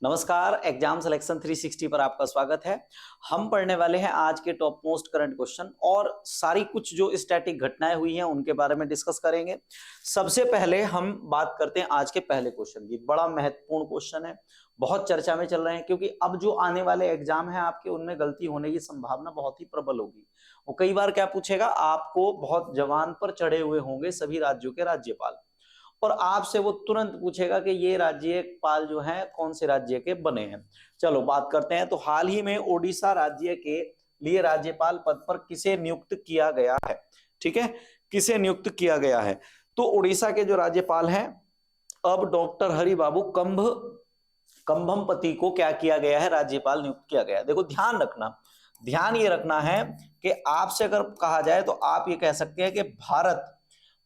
नमस्कार, exam selection 360 पर आपका स्वागत है। हम पढ़ने वाले हैं आज के टॉप मोस्ट करंट क्वेश्चन और सारी कुछ जो स्टैटिक घटनाएं हुई हैं उनके बारे में डिस्कस करेंगे। सबसे पहले हम बात करते हैं आज के पहले क्वेश्चन की। बड़ा महत्वपूर्ण क्वेश्चन है, बहुत चर्चा में चल रहे हैं क्योंकि अब जो आने वाले एग्जाम है आपके उनमें गलती होने की संभावना बहुत ही प्रबल होगी। वो कई बार क्या पूछेगा, आपको बहुत जवान पर चढ़े हुए होंगे सभी राज्यों के राज्यपाल और आपसे वो तुरंत पूछेगा कि ये राज्यपाल जो है कौन से राज्य के बने हैं। चलो बात करते हैं। तो हाल ही में ओडिशा राज्य के लिए राज्यपाल पद पर किसे नियुक्त किया गया है? ठीक है, किसे नियुक्त किया गया है? तो ओडिशा के जो राज्यपाल हैं अब डॉक्टर हरिबाबू कंभमपति को क्या किया गया है? राज्यपाल नियुक्त किया गया है। देखो ध्यान ये रखना है कि आपसे अगर कहा जाए तो आप ये कह सकते हैं कि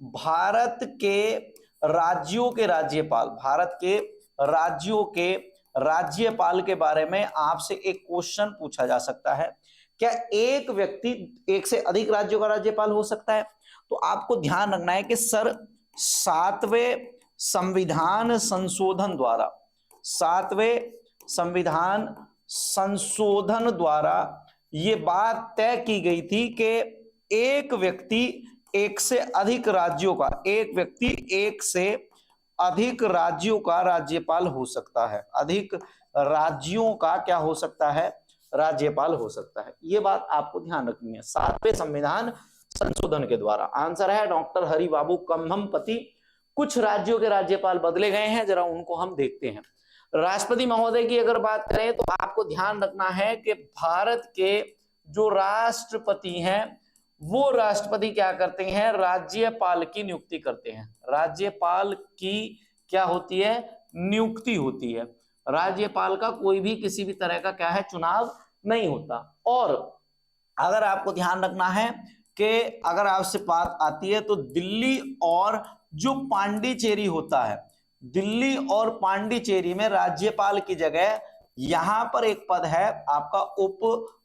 भारत के राज्यों के राज्यपाल, भारत के राज्यों के राज्यपाल के बारे में आपसे एक क्वेश्चन पूछा जा सकता है। क्या एक व्यक्ति एक से अधिक राज्यों का राज्यपाल हो सकता है? तो आपको ध्यान रखना है कि सर सातवें संविधान संशोधन द्वारा यह बात तय की गई थी कि एक व्यक्ति एक से अधिक राज्यों का राज्यपाल हो सकता है। अधिक राज्यों का क्या हो सकता है? राज्यपाल हो सकता है। यह बात आपको ध्यान रखनी है, सातवें संविधान संशोधन के द्वारा। आंसर है डॉक्टर हरिबाबू कंभमपति। कुछ राज्यों के राज्यपाल बदले गए हैं, जरा उनको हम देखते हैं। राष्ट्रपति महोदय की अगर बात करें तो आपको ध्यान रखना है कि भारत के जो राष्ट्रपति हैं वो राष्ट्रपति क्या करते हैं? राज्यपाल की नियुक्ति करते हैं। राज्यपाल की क्या होती है? नियुक्ति होती है। राज्यपाल का कोई भी किसी भी तरह का क्या है? चुनाव नहीं होता। और अगर आपको ध्यान रखना है कि अगर आपसे बात आती है तो दिल्ली और जो पांडिचेरी होता है, दिल्ली और पांडिचेरी में राज्यपाल की जगह यहां पर एक पद है आपका उप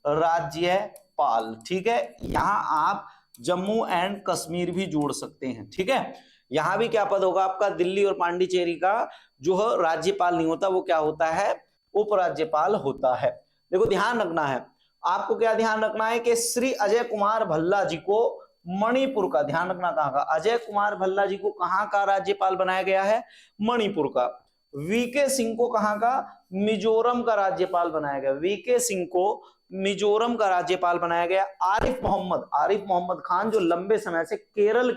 राज्यपाल। ठीक है, यहां आप जम्मू एंड कश्मीर भी जोड़ सकते हैं। ठीक है, यहां भी क्या पद होगा आपका? दिल्ली और पांडिचेरी का जो राज्यपाल नहीं होता वो क्या होता है? उपराज्यपाल होता है। देखो ध्यान रखना है, आपको क्या ध्यान रखना है कि श्री अजय कुमार भल्ला जी को मणिपुर का, ध्यान रखना कहां का, अजय कुमार भल्ला जी को कहां का राज्यपाल बनाया गया है? मणिपुर का। वीके सिंह को कहां का? मिजोरम का राज्यपाल बनाया गया। वीके सिंह को मिजोरम का राज्यपाल बनाया गया। आरिफ मोहम्मद खान जो लंबे समय से केरल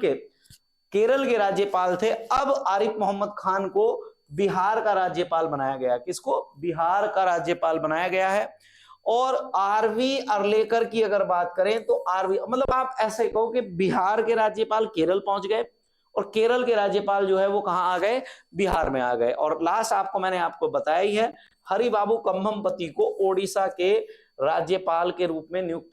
के राज्यपाल थे, अब आरिफ मोहम्मद खान को बिहार का राज्यपाल बनाया गया। किसको? बिहार का राज्यपाल बनाया गया है। और आरवी अर्लेकर की अगर बात करें तो आरवी मतलब आप ऐसे कहो कि बिहार के राज्यपाल केरल पहुंच गए और केरल के राज्यपाल जो है वो कहां आ गए? बिहार में आ गए। और लास्ट मैंने आपको बताया ही है, हरिबाबू कंभमपति को ओडिशा के राज्यपाल के रूप में नियुक्त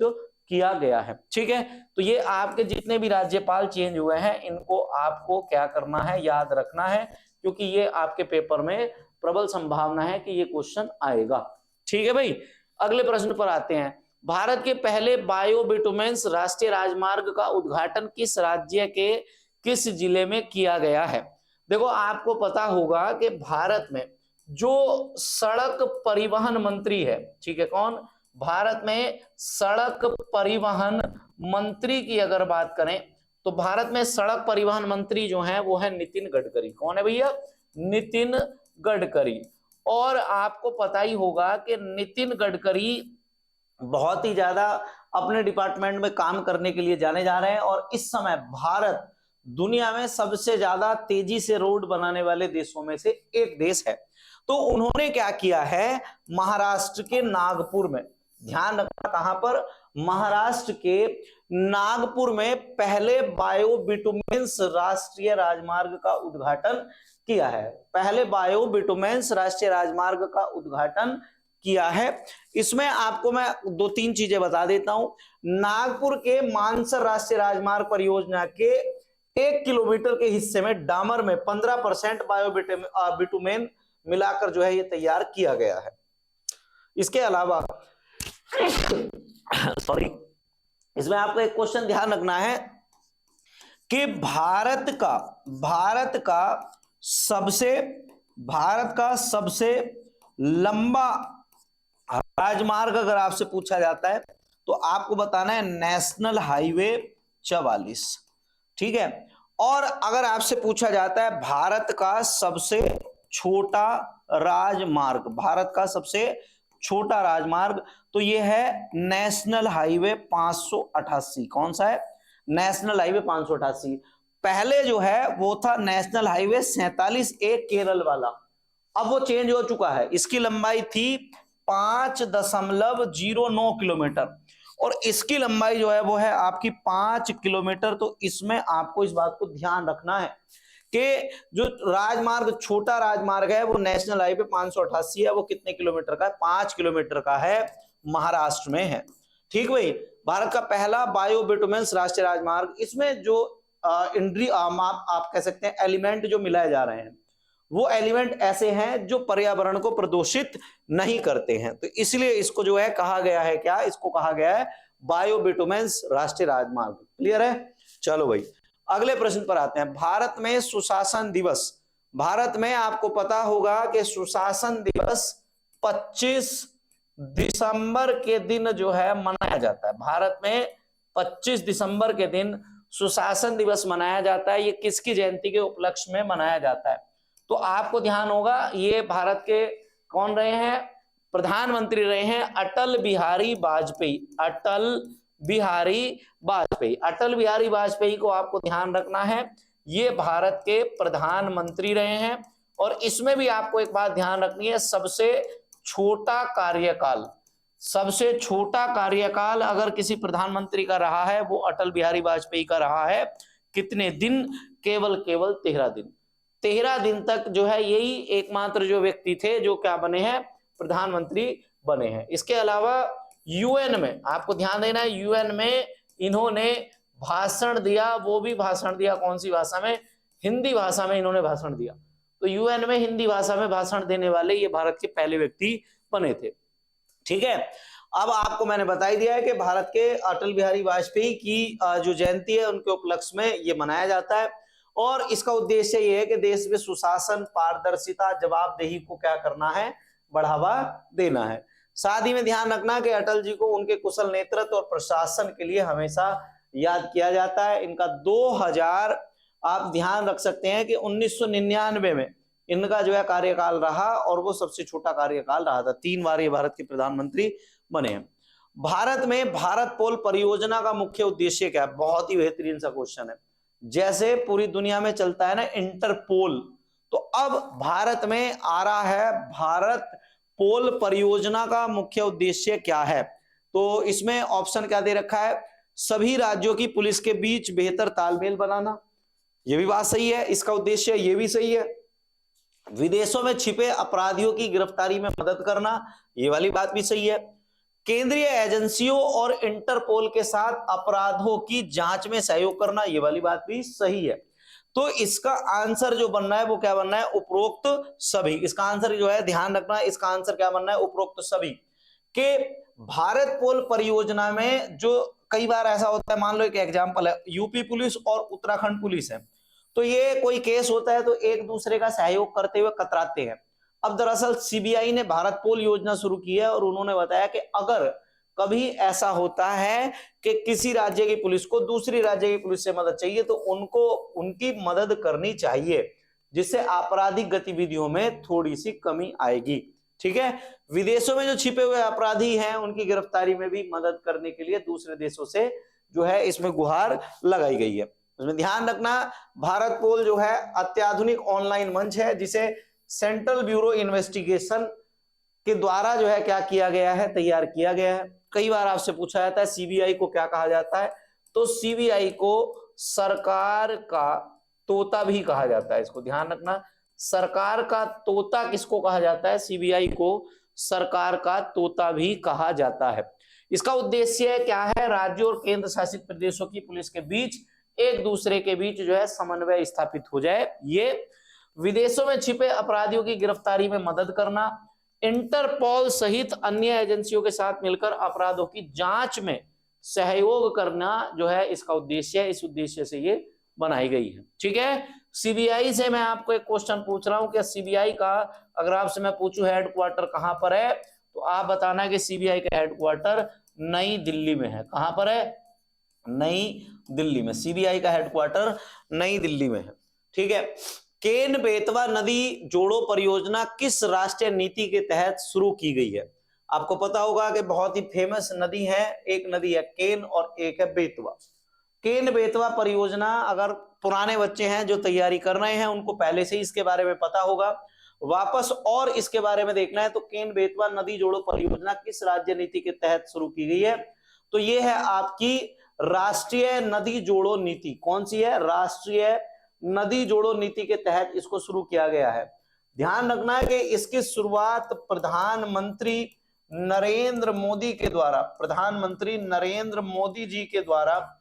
किया गया है। ठीक है, तो ये आपके जितने भी राज्यपाल चेंज हुए हैं इनको आपको क्या करना है? याद रखना है, क्योंकि ये आपके पेपर में प्रबल संभावना है कि ये क्वेश्चन आएगा। ठीक है भाई, अगले प्रश्न पर आते हैं। भारत के पहले बायोबिटुमेंस राष्ट्रीय राजमार्ग का उद्घाटन किस राज्य के किस जिले में किया गया है? देखो आपको पता होगा कि भारत में जो सड़क परिवहन मंत्री है, ठीक है, कौन? भारत में सड़क परिवहन मंत्री की अगर बात करें तो भारत में सड़क परिवहन मंत्री जो है वो है नितिन गडकरी। कौन है भैया? नितिन गडकरी। और आपको पता ही होगा कि नितिन गडकरी बहुत ही ज्यादा अपने डिपार्टमेंट में काम करने के लिए जाने जा रहे हैं और इस समय भारत दुनिया में सबसे ज्यादा तेजी से रोड बनाने वाले देशों में से एक देश है। तो उन्होंने क्या किया है? महाराष्ट्र के नागपुर में, ध्यान रखना कहां पर? महाराष्ट्र के नागपुर में पहले बायोबिटुमेंस राष्ट्रीय राजमार्ग का उद्घाटन किया है। पहले बायोबिटुमेंस राष्ट्रीय राजमार्ग का उद्घाटन किया है। इसमें आपको मैं दो तीन चीजें बता देता हूं। नागपुर के मानसर राष्ट्रीय राजमार्ग परियोजना के 1 किलोमीटर के हिस्से में डामर में 15% बायोबिटुमेन मिलाकर जो है ये तैयार किया गया है। इसके अलावा सॉरी, इसमें आपको एक क्वेश्चन ध्यान रखना है कि भारत का सबसे लंबा राजमार्ग अगर आपसे पूछा जाता है तो आपको बताना है नेशनल हाईवे 44, ठीक है। और अगर आपसे पूछा जाता है भारत का सबसे छोटा राजमार्ग, भारत का सबसे छोटा राजमार्ग, तो ये है नेशनल हाईवे 588। कौन सा है? National highway 588। पहले जो है वो था नेशनल हाईवे 47A केरल वाला, अब वो चेंज हो चुका है। इसकी लंबाई थी 5.09 किलोमीटर और इसकी लंबाई जो है वो है आपकी 5 किलोमीटर। तो इसमें आपको इस बात को ध्यान रखना है कि जो राजमार्ग, छोटा राजमार्ग है वो नेशनल हाईवे 588 है, वो कितने किलोमीटर का है? 5 किलोमीटर का है, महाराष्ट्र में है। ठीक भाई। भारत का पहला बायोबिटुमेंस राष्ट्रीय राजमार्ग, इसमें जो आप कह सकते हैं एलिमेंट जो मिलाए जा रहे हैं, वो एलिमेंट ऐसे हैं जो पर्यावरण को प्रदूषित नहीं करते हैं, तो इसलिए इसको जो है कहा गया है क्या? इसको कहा गया है बायोबिटुमेंस राष्ट्रीय राजमार्ग। क्लियर है? चलो भाई अगले प्रश्न पर आते हैं। भारत में सुशासन दिवस, भारत में आपको पता होगा कि सुशासन दिवस 25 दिसंबर के दिन जो है मनाया जाता है। भारत में 25 दिसंबर के दिन सुशासन दिवस मनाया जाता है। ये किसकी जयंती के उपलक्ष्य में मनाया जाता है? तो आपको ध्यान होगा ये भारत के कौन रहे हैं? प्रधानमंत्री रहे हैं अटल बिहारी वाजपेयी। अटल बिहारी वाजपेयी, अटल बिहारी वाजपेयी को आपको ध्यान रखना है, ये भारत के प्रधानमंत्री रहे हैं। और इसमें भी आपको एक बात ध्यान रखनी है, सबसे छोटा कार्यकाल, सबसे छोटा कार्यकाल अगर किसी प्रधानमंत्री का रहा है वो अटल बिहारी वाजपेयी का रहा है। कितने दिन? केवल 13 दिन। 13 दिन तक जो है यही एकमात्र जो व्यक्ति थे जो क्या बने हैं? प्रधानमंत्री बने हैं। इसके अलावा यूएन में आपको ध्यान देना है, यूएन में इन्होंने भाषण दिया, वो भी भाषण दिया कौन सी भाषा में? हिंदी भाषा में इन्होंने भाषण दिया। तो यूएन में हिंदी भाषा में भाषण देने वाले ये भारत के पहले व्यक्ति बने थे। ठीक है। अब आपको मैंने बता ही दिया है कि भारत के अटल बिहारी वाजपेयी की जो जयंती है उनके उपलक्ष्य में ये मनाया जाता है और इसका उद्देश्य ये है कि देश में सुशासन, पारदर्शिता, जवाबदेही को क्या करना है? बढ़ावा देना है। साथ ही में ध्यान रखना कि अटल जी को उनके कुशल नेतृत्व और प्रशासन के लिए हमेशा याद किया जाता है। इनका 2000 आप ध्यान रख सकते हैं कि 1999 में इनका जो है कार्यकाल रहा और वो सबसे छोटा कार्यकाल रहा था। 3 बार ये भारत के प्रधानमंत्री बने हैं। भारत में भारत पोल परियोजना का मुख्य उद्देश्य क्या है? बहुत ही बेहतरीन सा क्वेश्चन है। जैसे पूरी दुनिया में चलता है ना इंटरपोल, तो अब भारत में आ रहा है भारत पोल परियोजना का मुख्य उद्देश्य क्या है? तो इसमें ऑप्शन क्या दे रखा है? सभी राज्यों की पुलिस के बीच बेहतर तालमेल बनाना, ये भी बात सही है, इसका उद्देश्य ये भी सही है। विदेशों में छिपे अपराधियों की गिरफ्तारी में मदद करना, ये वाली बात भी सही है। केंद्रीय एजेंसियों और इंटरपोल के साथ अपराधों की जांच में सहयोग करना, ये वाली बात भी सही है। तो इसका आंसर जो बनना है वो क्या बनना है? उपरोक्त सभी। इसका आंसर जो है ध्यान रखना, इसका आंसर क्या बनना है? उपरोक्त सभी। के भारत पोल परियोजना में जो कई बार ऐसा होता है, मान लो एक एग्जांपल है, यूपी पुलिस और उत्तराखंड पुलिस है, तो ये कोई केस होता है तो एक दूसरे का सहयोग करते हुए कतराते हैं। अब दरअसल सीबीआई ने भारत पोल योजना शुरू की है और उन्होंने बताया कि अगर कभी ऐसा होता है कि किसी राज्य की पुलिस को दूसरी राज्य की पुलिस से मदद चाहिए तो उनको उनकी मदद करनी चाहिए, जिससे आपराधिक गतिविधियों में थोड़ी सी कमी आएगी। ठीक है। विदेशों में जो छिपे हुए अपराधी हैं उनकी गिरफ्तारी में भी मदद करने के लिए दूसरे देशों से जो है इसमें गुहार लगाई गई है। उसमें ध्यान रखना, भारत पोल जो है अत्याधुनिक ऑनलाइन मंच है जिसे सेंट्रल ब्यूरो इन्वेस्टिगेशन के द्वारा जो है क्या किया गया है? तैयार किया गया है। कई बार आपसे पूछा जाता है सीबीआई को क्या कहा जाता है? तो सीबीआई को सरकार का तोता भी कहा जाता है। इसको ध्यान रखना, सरकार का तोता किसको कहा जाता है? सीबीआई को सरकार का तोता भी कहा जाता है। इसका उद्देश्य क्या है? राज्यों और केंद्र शासित प्रदेशों की पुलिस के बीच एक दूसरे के बीच जो है समन्वय स्थापित हो जाए। ये विदेशों में छिपे अपराधियों की गिरफ्तारी में मदद करना, इंटरपोल सहित अन्य एजेंसियों के साथ मिलकर अपराधों की जांच में सहयोग करना जो है इसका उद्देश्य है। इस उद्देश्य से ये बनाई गई है। ठीक है। सीबीआई से मैं आपको एक क्वेश्चन पूछ रहा हूं कि सीबीआई का अगर आपसे मैं पूछूं हेडक्वार्टर कहां पर है, तो आप बताना कि सीबीआई का हेडक्वार्टर नई दिल्ली में है। कहां पर है? नई दिल्ली में। सीबीआई का हेडक्वार्टर नई दिल्ली में है। ठीक है। केन बेतवा नदी जोड़ो परियोजना किस राष्ट्रीय नीति के तहत शुरू की गई है? आपको पता होगा कि बहुत ही फेमस नदी है, एक नदी है केन और एक है बेतवा। केन बेतवा परियोजना, अगर पुराने बच्चे हैं जो तैयारी कर रहे हैं उनको पहले से ही इसके बारे में पता होगा, वापस और इसके बारे में देखना है तो केन बेतवा नदी जोड़ो परियोजना किस राज्य नीति के तहत शुरू की गई है? तो ये है आपकी राष्ट्रीय नदी जोड़ो नीति। कौन सी है? राष्ट्रीय नदी जोड़ो नीति के तहत इसको शुरू किया गया है। ध्यान रखना है कि इसकी शुरुआत प्रधानमंत्री नरेंद्र मोदी के द्वारा, प्रधानमंत्री नरेंद्र मोदी जी के द्वारा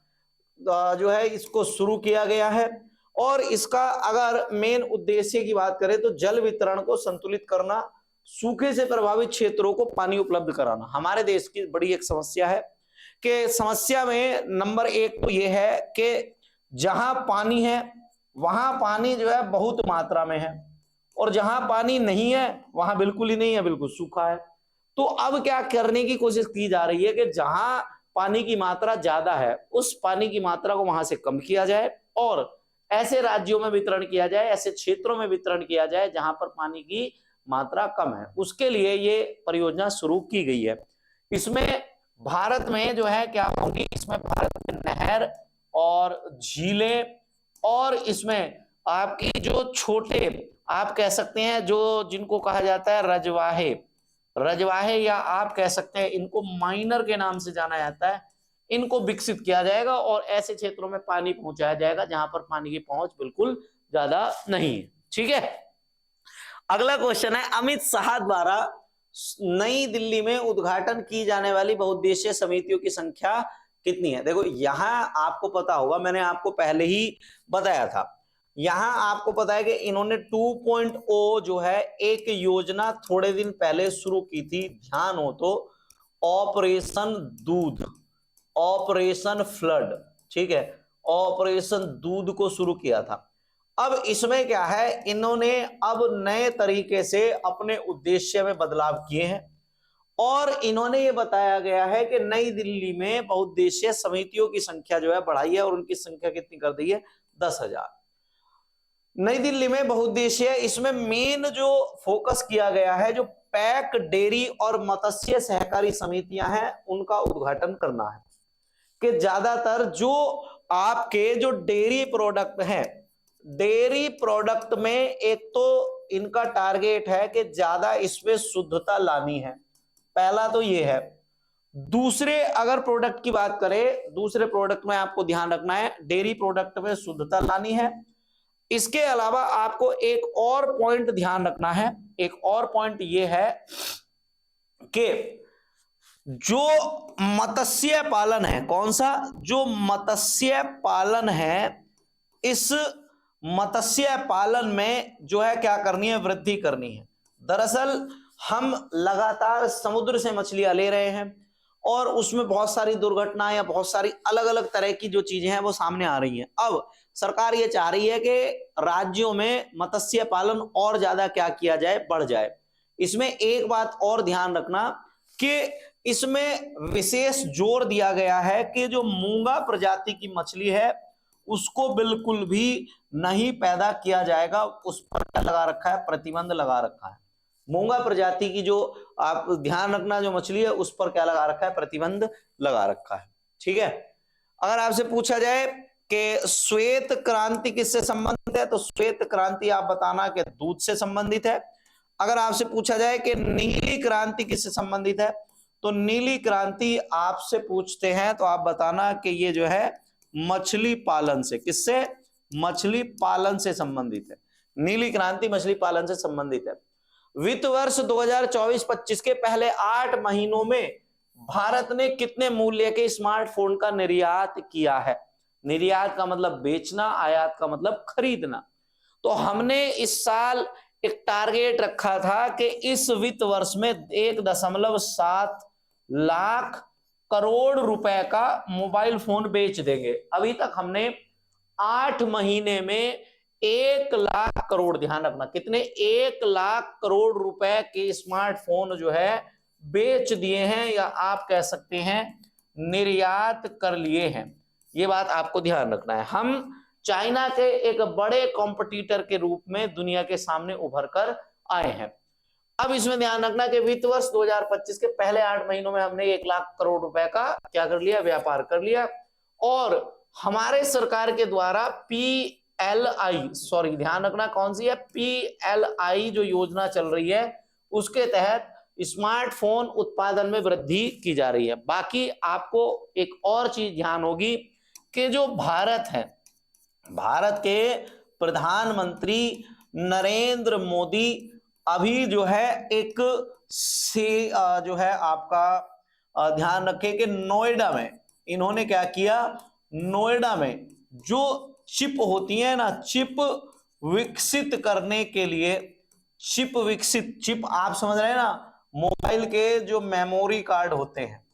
जो है इसको शुरू किया गया है। और इसका अगर मेन उद्देश्य की बात करें तो जल वितरण को संतुलित करना, सूखे से प्रभावित क्षेत्रों को पानी उपलब्ध कराना। हमारे देश की बड़ी एक समस्या है कि समस्या में नंबर एक तो यह है कि जहां पानी है वहां पानी जो है बहुत मात्रा में है, और जहां पानी नहीं है वहां बिल्कुल ही नहीं है, बिल्कुल सूखा है। तो अब क्या करने की कोशिश की जा रही है कि जहां पानी की मात्रा ज्यादा है उस पानी की मात्रा को वहां से कम किया जाए और ऐसे राज्यों में वितरण किया जाए, ऐसे क्षेत्रों में वितरण किया जाए जहां पर पानी की मात्रा कम है। उसके लिए ये परियोजना शुरू की गई है। इसमें भारत में जो है क्या होगी, इसमें भारत में नहर और झीलें और इसमें आपकी जो छोटे आप कह सकते हैं जो जिनको कहा जाता है रजवाहे, रजवाहे या आप कह सकते हैं इनको माइनर के नाम से जाना जाता है, इनको विकसित किया जाएगा और ऐसे क्षेत्रों में पानी पहुंचाया जाएगा जहां पर पानी की पहुंच बिल्कुल ज्यादा नहीं है। ठीक है। अगला क्वेश्चन है, अमित शाह द्वारा नई दिल्ली में उद्घाटन की जाने वाली बहुउद्देशीय समितियों की संख्या कितनी है? देखो यहां आपको पता होगा, मैंने आपको पहले ही बताया था, यहां आपको पता है कि इन्होंने 2.0 जो है एक योजना थोड़े दिन पहले शुरू की थी, ध्यान हो तो, ऑपरेशन दूध, ऑपरेशन फ्लड। ठीक है, ऑपरेशन दूध को शुरू किया था। अब इसमें क्या है, इन्होंने अब नए तरीके से अपने उद्देश्य में बदलाव किए हैं और इन्होंने ये बताया गया है कि नई दिल्ली में बहुउद्देशीय समितियों की संख्या जो है बढ़ाई है और उनकी संख्या कितनी कर दी है? 10,000। नई दिल्ली में बहुउद्देशीय, इसमें मेन जो फोकस किया गया है, जो पैक डेयरी और मत्स्य सहकारी समितियां हैं उनका उद्घाटन करना है कि ज्यादातर जो आपके जो डेयरी प्रोडक्ट हैं, डेयरी प्रोडक्ट में एक तो इनका टारगेट है कि ज्यादा इसमें शुद्धता लानी है, पहला तो ये है। दूसरे अगर प्रोडक्ट की बात करें, दूसरे प्रोडक्ट में आपको ध्यान रखना है डेयरी प्रोडक्ट में शुद्धता लानी है। इसके अलावा आपको एक और पॉइंट ध्यान रखना है, एक और पॉइंट ये है कि जो मत्स्य पालन है, कौन सा? जो मत्स्य पालन है, इस मत्स्य पालन में जो है क्या करनी है? वृद्धि करनी है। दरअसल हम लगातार समुद्र से मछलियां ले रहे हैं और उसमें बहुत सारी दुर्घटनाएं या बहुत सारी अलग अलग तरह की जो चीजें हैं वो सामने आ रही हैं। अब सरकार ये चाह रही है कि राज्यों में मत्स्य पालन और ज्यादा क्या किया जाए? बढ़ जाए। इसमें एक बात और ध्यान रखना कि इसमें विशेष जोर दिया गया है कि जो मूंगा प्रजाति की मछली है उसको बिल्कुल भी नहीं पैदा किया जाएगा। उस पर क्या लगा रखा है? प्रतिबंध लगा रखा है। मूंगा प्रजाति की जो आप ध्यान रखना जो मछली है उस पर क्या लगा रखा है? प्रतिबंध लगा रखा है। ठीक है। अगर आपसे पूछा जाए कि श्वेत क्रांति किससे संबंधित है, तो श्वेत क्रांति आप बताना कि दूध से संबंधित है। अगर आपसे पूछा जाए कि नीली क्रांति किससे संबंधित है, तो नीली क्रांति आपसे पूछते हैं तो आप बताना कि ये जो है मछली पालन से, किससे? मछली पालन से संबंधित है। नीली क्रांति मछली पालन से संबंधित है। वित्त वर्ष 2024-25 के पहले 8 महीनों में भारत ने कितने मूल्य के स्मार्टफोन का निर्यात किया है? निर्यात का मतलब बेचना, आयात का मतलब खरीदना। तो हमने इस साल एक टारगेट रखा था कि इस वित्त वर्ष में 1.7 लाख करोड़ रुपए का मोबाइल फोन बेच देंगे। अभी तक हमने 8 महीने में 1 लाख करोड़, ध्यान रखना कितने, 1 लाख करोड़ रुपए के स्मार्टफोन जो है बेच दिए हैं, या आप कह सकते हैं निर्यात कर लिए हैं। ये बात आपको ध्यान रखना है। हम चाइना के एक बड़े कॉम्पिटिटर के रूप में दुनिया के सामने उभर कर आए हैं। अब इसमें ध्यान रखना कि वित्त वर्ष 2025 के पहले 8 महीनों में हमने 1 लाख करोड़ रुपए का क्या कर लिया, व्यापार कर लिया। और हमारे सरकार के द्वारा PLI, सॉरी ध्यान रखना कौन सी है, PLI जो योजना चल रही है, उसके तहत स्मार्टफोन उत्पादन में वृद्धि की जा रही है। बाकी आपको एक और चीज ध्यान होगी कि जो भारत है, भारत के प्रधानमंत्री नरेंद्र मोदी अभी जो है एक से जो है आपका ध्यान रखें कि नोएडा में इन्होंने क्या किया, नोएडा में जो चिप होती है ना, चिप विकसित करने के लिए, चिप विकसित, चिप आप समझ रहे हैं ना, मोबाइल के जो मेमोरी कार्ड होते हैं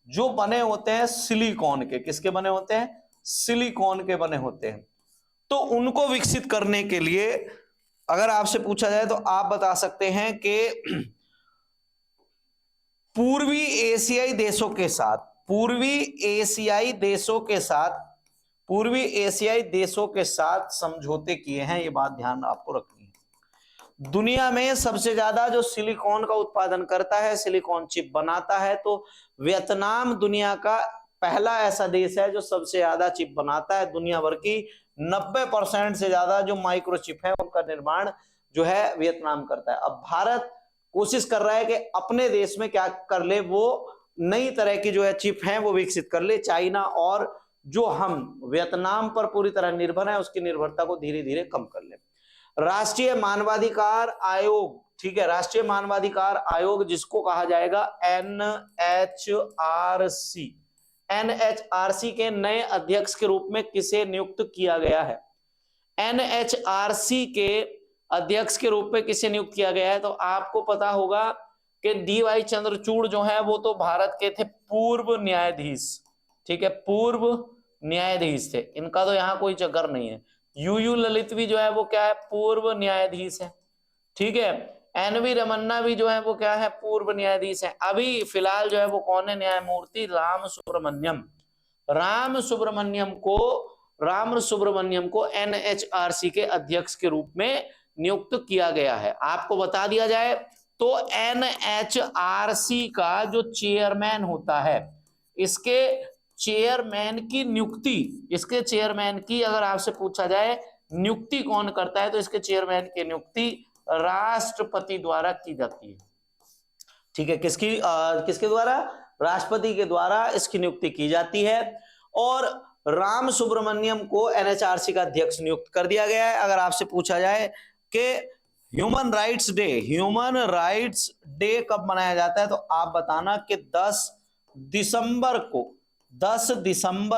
जो बने होते हैं सिलिकॉन के, किसके बने होते हैं, सिलिकॉन के बने होते हैं। तो उनको विकसित करने के लिए अगर आपसे पूछा जाए तो आप बता सकते हैं कि पूर्वी एशियाई देशों के साथ, पूर्वी एशियाई देशों के साथ, पूर्वी एशियाई देशों के साथ समझौते किए हैं। ये बात ध्यान आपको रखनी है। दुनिया में सबसे ज्यादा जो सिलिकॉन का उत्पादन करता है, सिलिकॉन चिप बनाता है, तो वियतनाम दुनिया का पहला ऐसा देश है जो सबसे ज्यादा चिप बनाता है। दुनिया भर की 90% से ज्यादा जो माइक्रोचिप है उनका निर्माण जो है वियतनाम करता है। अब भारत कोशिश कर रहा है कि अपने देश में क्या कर ले, वो नई तरह की जो है चिप है वो विकसित कर ले। चाइना और जो हम वियतनाम पर पूरी तरह निर्भर है उसकी निर्भरता को धीरे धीरे कम कर ले। राष्ट्रीय मानवाधिकार आयोग, ठीक है, राष्ट्रीय मानवाधिकार आयोग जिसको कहा जाएगा NHRC, NHRC के नए अध्यक्ष के रूप में किसे नियुक्त किया गया है, NHRC के अध्यक्ष के रूप में किसे नियुक्त किया गया है, तो आपको पता होगा कि DY चंद्रचूड़ जो है वो तो भारत के थे पूर्व न्यायाधीश, ठीक है, पूर्व न्यायाधीश थे, इनका तो यहाँ कोई चक्कर नहीं है। UU ललित भी जो है वो क्या है, पूर्व न्यायाधीश है, ठीक है। NV रमन्ना भी जो है वो क्या है, पूर्व न्यायाधीश है। अभी फिलहाल जो है वो कौन है, न्यायमूर्ति राम सुब्रमण्यम, राम सुब्रमण्यम को NHRC के अध्यक्ष के रूप में नियुक्त किया गया है। आपको बता दिया जाए तो NHRC का जो चेयरमैन होता है, इसके चेयरमैन की नियुक्ति, इसके चेयरमैन की अगर आपसे पूछा जाए नियुक्ति कौन करता है, तो इसके चेयरमैन की नियुक्ति राष्ट्रपति द्वारा की जाती है, ठीक है। किसके द्वारा, राष्ट्रपति के द्वारा इसकी नियुक्ति की जाती है। और राम सुब्रमण्यम को NHRC का अध्यक्ष नियुक्त कर दिया गया है। अगर आपसे पूछा जाए कि ह्यूमन राइट्स डे कब मनाया जाता है, तो आप बताना कि 10 दिसंबर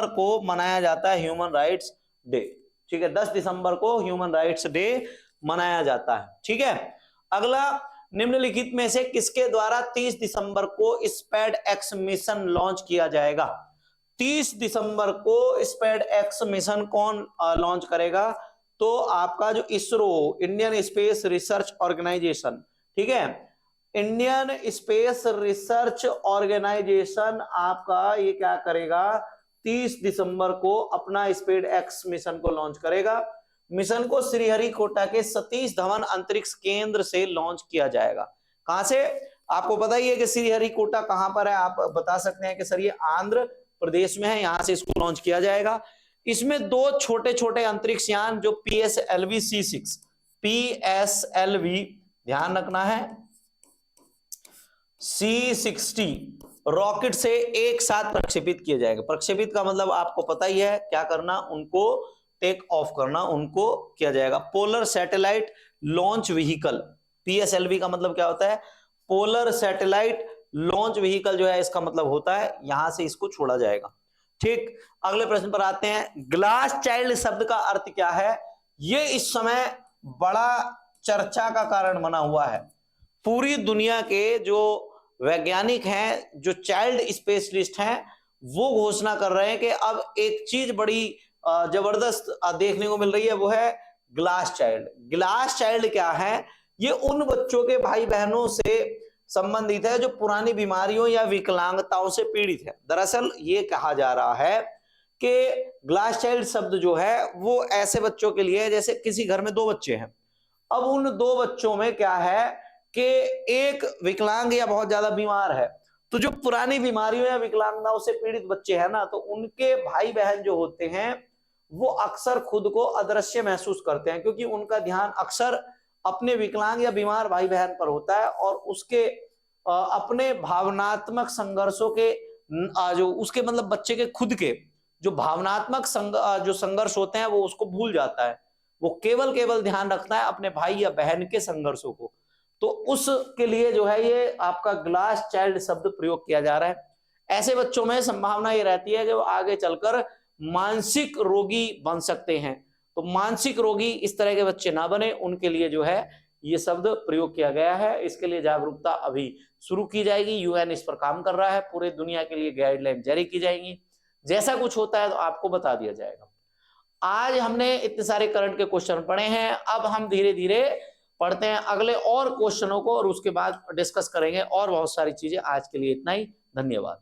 को मनाया जाता है ह्यूमन राइट्स डे, ठीक है, 10 दिसंबर को ह्यूमन राइट्स डे मनाया जाता है, ठीक है। अगला, निम्नलिखित में से किसके द्वारा 30 दिसंबर को स्पैड एक्स मिशन लॉन्च किया जाएगा। 30 दिसंबर को स्पैड एक्स मिशन कौन लॉन्च करेगा, तो आपका जो ISRO, Indian Space Research Organisation, ठीक है, इंडियन स्पेस रिसर्च ऑर्गेनाइजेशन आपका ये क्या करेगा, 30 दिसंबर को अपना स्पीड एक्स मिशन को लॉन्च करेगा। मिशन को श्रीहरिकोटा के सतीश धवन अंतरिक्ष केंद्र से लॉन्च किया जाएगा। कहां से, आपको पता ही है कि श्रीहरिकोटा कहां पर है, आप बता सकते हैं कि सर ये आंध्र प्रदेश में है, यहां से इसको लॉन्च किया जाएगा। इसमें 2 छोटे छोटे अंतरिक्ष यान जो PSLV C6, PSLV ध्यान रखना है, C60 रॉकेट से एक साथ प्रक्षेपित किए जाएगा। प्रक्षेपित का मतलब आपको पता ही है, क्या करना, उनको टेक ऑफ करना, उनको किया जाएगा। Polar satellite launch vehicle, PSLV का मतलब क्या होता है, पोलर सैटेलाइट लॉन्च व्हीकल जो है इसका मतलब होता है यहां से इसको छोड़ा जाएगा, ठीक। अगले प्रश्न पर आते हैं। ग्लास चाइल्ड शब्द का अर्थ क्या है, ये इस समय बड़ा चर्चा का कारण बना हुआ है। पूरी दुनिया के जो वैज्ञानिक हैं, जो चाइल्ड स्पेशलिस्ट हैं, वो घोषणा कर रहे हैं कि अब एक चीज बड़ी जबरदस्त देखने को मिल रही है, वो है ग्लास चाइल्ड। ग्लास चाइल्ड क्या है? ये उन बच्चों के भाई बहनों से संबंधित है जो पुरानी बीमारियों या विकलांगताओं से पीड़ित है। दरअसल ये कहा जा रहा है कि ग्लास चाइल्ड शब्द जो है वो ऐसे बच्चों के लिए है जैसे किसी घर में दो बच्चे हैं, अब उन दो बच्चों में क्या है कि एक विकलांग या बहुत ज्यादा बीमार है, तो जो पुरानी बीमारियों या विकलांगताओं से पीड़ित बच्चे हैं ना, तो उनके भाई बहन जो होते हैं वो अक्सर खुद को अदृश्य महसूस करते हैं, क्योंकि उनका ध्यान अक्सर अपने विकलांग या बीमार भाई बहन पर होता है और उसके अपने भावनात्मक संघर्षों के जो उसके मतलब बच्चे के खुद के जो भावनात्मक जो संघर्ष होते हैं वो उसको भूल जाता है। वो केवल केवल ध्यान रखता है अपने भाई या बहन के संघर्षों को। तो उसके लिए जो है ये आपका ग्लास चाइल्ड शब्द प्रयोग किया जा रहा है। ऐसे बच्चों में संभावना ये रहती है कि वो आगे चलकर मानसिक रोगी बन सकते हैं। तो मानसिक रोगी इस तरह के बच्चे ना बने, उनके लिए जो है ये शब्द प्रयोग किया गया है। इसके लिए जागरूकता अभी शुरू की जाएगी, यूएन इस पर काम कर रहा है, पूरे दुनिया के लिए गाइडलाइन जारी की जाएंगी। जैसा कुछ होता है तो आपको बता दिया जाएगा। आज हमने इतने सारे करंट के क्वेश्चन पढ़े हैं, अब हम धीरे धीरे पढ़ते हैं अगले और क्वेश्चनों को और उसके बाद डिस्कस करेंगे और बहुत सारी चीजें। आज के लिए इतना ही, धन्यवाद।